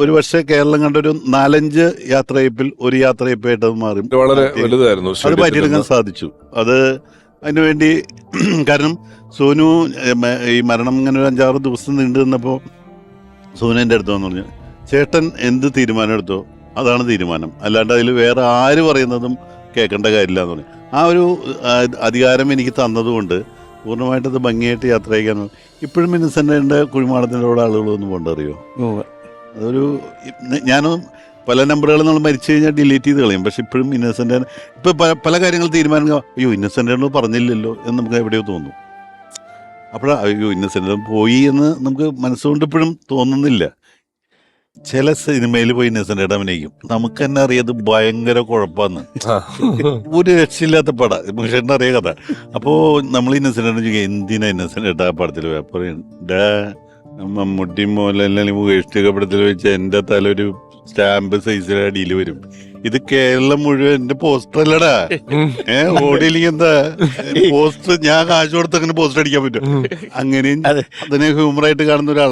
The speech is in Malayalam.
ഒരു പക്ഷേ കേരളം കണ്ടൊരു 4-5 യാത്രയപ്പിൽ ഒരു യാത്രയപ്പായിട്ട് അത് മാറി. വളരെ വലുതായിരുന്നു. അത് മാറ്റിയെടുക്കാൻ സാധിച്ചു. അത് അതിനുവേണ്ടി കാരണം സോനു ഈ മരണം ഇങ്ങനെ ഒരു 5-6 ദിവസം നീണ്ടു നിന്നപ്പോൾ സോനു എൻ്റെ അടുത്ത് വന്നു പറഞ്ഞു, ചേട്ടൻ എന്ത് തീരുമാനം എടുത്തോ അതാണ് തീരുമാനം, അല്ലാണ്ട് അതിൽ വേറെ ആര് പറയുന്നതും കേൾക്കേണ്ട കാര്യമില്ല എന്ന് പറഞ്ഞു. ആ ഒരു അധികാരം എനിക്ക് തന്നതുകൊണ്ട് പൂർണ്ണമായിട്ട് അത് ഭംഗിയായിട്ട് യാത്ര ചെയ്യാൻ. ഇപ്പോഴും ഇന്നസെൻ്റിൻ്റെ കുഴിമാടത്തിൻ്റെ കൂടെ ആളുകളൊന്നും പോകണ്ടറിയോ? അതൊരു ഞാനും പല നമ്പറുകൾ നമ്മൾ മരിച്ചു കഴിഞ്ഞാൽ ഡിലീറ്റ് ചെയ്ത് കളയും. പക്ഷെ ഇപ്പോഴും ഇന്നസെൻ്റ് ഇപ്പം പല കാര്യങ്ങൾ തീരുമാനം അയ്യോ ഇന്നസെൻ്റ് പറഞ്ഞില്ലല്ലോ എന്ന് നമുക്ക് എവിടെയോ തോന്നും. അപ്പോഴാണ് അയ്യോ ഇന്നസെൻ്റ് പോയി എന്ന് നമുക്ക് മനസ്സുകൊണ്ട് ഇപ്പോഴും തോന്നുന്നില്ല. ചില സിനിമയിൽ പോയി ഇന്നസെൻ്റ് അഭിനയിക്കും, നമുക്ക് തന്നെ അറിയാത് ഭയങ്കര കുഴപ്പമാണ്, ഒരു രക്ഷയില്ലാത്ത പടം, മനുഷ്യൻ്റെ അറിയ കഥ. അപ്പോൾ നമ്മൾ ഇന്നസെൻ്റ് ചോദിക്കുക എന്തിനാ ഇന്നസെൻ്റ് ആ പടത്തിൽ പോയി? അപ്പോൾ മമ്മൂട്ടി മോഹൻലാലിനെ ഉപേക്ഷിച്ച പടത്തിൽ വെച്ച് എൻ്റെ തല ഒരു സ്റ്റാമ്പ് സൈസിൽ അടിയിൽ വരും. ഇത് കേരളം മുഴുവൻ എന്റെ പോസ്റ്റർ അല്ലടാ. ഓടിയില്ലെങ്കിൽ എന്താ പോസ്റ്റർ, ഞാൻ കാശ് കൊടുത്ത് അങ്ങനെ പോസ്റ്റർ അടിക്കാൻ പറ്റും. അങ്ങനെയും അതിനെ ഹ്യൂമറായിട്ട് കാണുന്ന ഒരാൾ.